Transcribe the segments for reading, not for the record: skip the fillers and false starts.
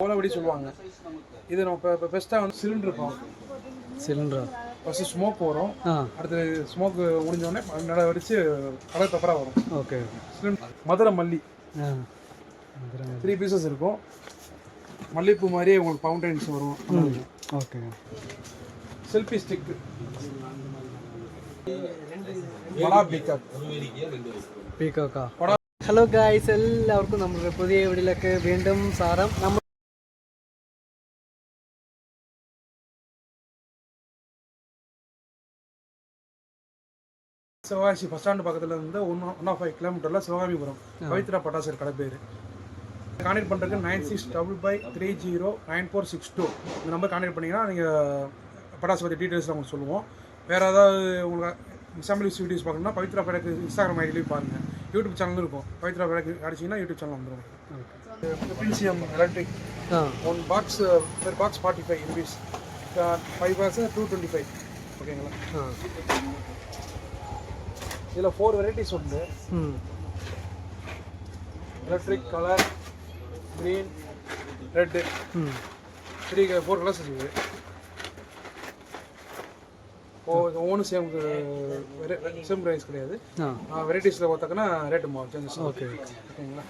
ஓலை வடி சொல்லுவாங்க. இது நம்ம இப்போ பெஸ்ட்டாக வந்து சிலிண்டர் ஃபஸ்ட்டு ஸ்மோக் வரும். அடுத்து ஸ்மோக் முடிஞ்சோடனே நல்லா வடித்து கலர் பெப்பராக வரும். ஓகே. சிலிண்டர் மதுரை மல்லி 3 பீசஸ் இருக்கும். மல்லிப்பூ மாதிரியே உங்களுக்கு ஃபவுண்டைன்ஸ் வரும். ஓகே. செல்ஃபி ஸ்டிக் பலா പീക്കോക്കാ. ഹലോ ഗായ്സ്, എല്ലാവർക്കും നമ്മുടെ പുതിയ വീഡിയോയിലേക്ക് വീണ്ടും സാരം. சிவகாசி பஸ் ஸ்டாண்டு பக்கத்தில் இருந்து 1.5 கிலோமீட்டரில் சிவகாமிபுரம் பவித்ரா பட்டாசு கடை பேர். கான்டெக்ட் பண்ணுறதுக்கு 9655309462 இந்த நம்பர் கான்டெக்ட் பண்ணிங்கன்னா நீங்கள் பட்டாசு பற்றி டீட்டெயில்ஸ் உங்களுக்கு சொல்லுவோம். வேறு ஏதாவது உங்களுக்கு எக்ஸாம்பிள் வீடியோஸ் பார்க்கணும்னா பவித்ரா பேடக்கு இன்ஸ்டாகிராம் ஐடியிலையும் பாருங்கள். யூடியூப் சேனலும் இருக்கும். பவித்ரா பேடக்கு அடிச்சிங்கன்னா யூடியூப் சேனல் வந்துடும். PCM electric 1 box per box 45 MBs, 5 box 225. ஓகேங்களா? இதில் 4 வெரைட்டிஸ் உண்டு. Electric, colour, green, red, 4 colours இருக்குது. ஒவ்வொன்றும் சேம் ப்ரைஸ் கிடையாது. வெரைட்டிஸில் பார்த்தாங்கன்னா ரேட்டு மாறும், சேஞ்சஸ். ஓகேங்களா?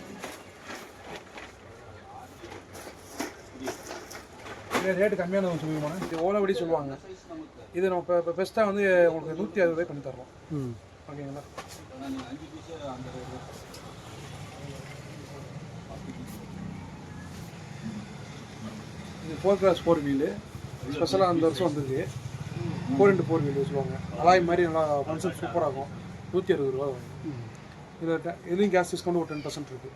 ரேட்டு கம்மியான சொல்லுவாங்க. இது ஓலை வடி சொல்லுவாங்க. இது நம்ம இப்போ பெஸ்ட்டாக வந்து உங்களுக்கு 160 ரூபாய் பண்ணி தரோம். ஓகேங்களா? இது 4x4 வீலு ஸ்பெஷலாக அந்த வருஷம் வந்தது. 4x4 வீலு சொல்லுவாங்க. அலாய் மாதிரி நல்லா கான்செப்ட் சூப்பராக இருக்கும். 160 ரூபா வரும். இதில் இதுலேயும் கேஸ் டிஸ்கவுண்ட் ஒரு 10% இருக்குது.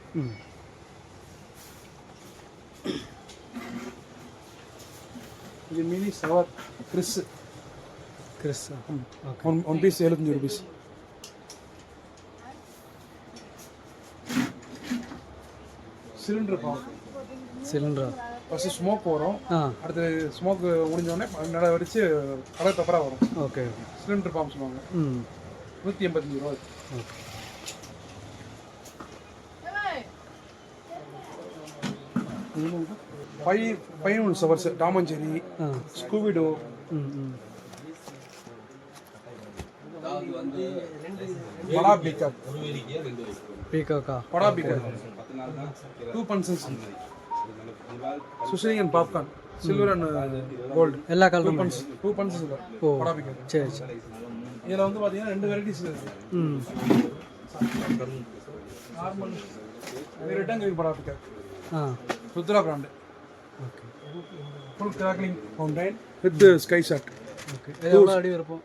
இது மினி சவர் கிறிஸ் 1 piece 75 rupees. Cylinder first smoke வரும். அடுத்து ஸ்மோக் முடிஞ்சோடனே நல்லா வடித்து கலர் பெப்பராக வரும். ஓகே. சிலிண்டர் பாம்பு சொல்லுவாங்க. 185 ரூபா. பையன் சவர்ஸ், டாமஞ்சேரி, ஸ்கூபிடோ, பலா பீக்கோக்கா, 2 பன்சஸ், சுஷிலிங் and popcorn, silver and gold எல்லா கலரும் 2 பன்சஸ் படா பீக்கோ. சரி. இதில் வந்து பார்த்தீங்கன்னா 2 வெரைட்டிஸ் இருக்குது. நார்மல் ரிட்டன் கிரீன் படா பீக்கோ, Rudra brand. Okay. Full crackling fountain with sky shot. Okay. எவ்வளோ அடி இருக்கும்?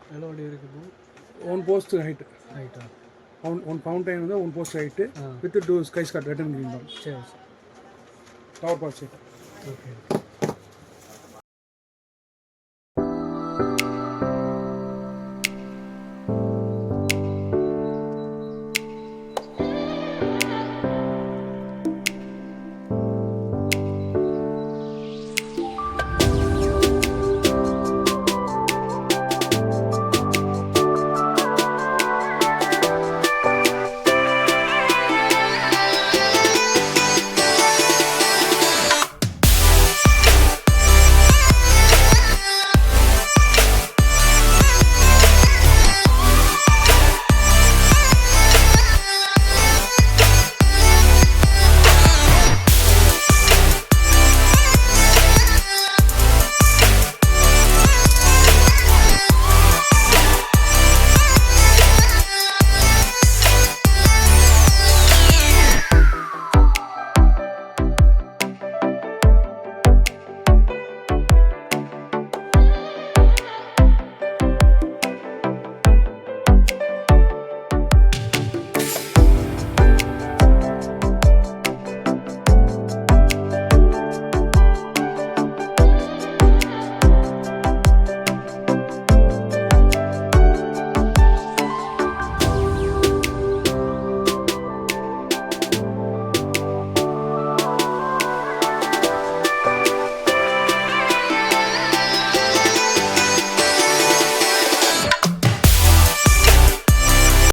1 போஸ்ட் ஹைட்டு. ஒன் ஃபவுண்டைன் வந்து 1 post height with 2 sky shot red and green தான். சரி. Power ball sheet. ஓகே.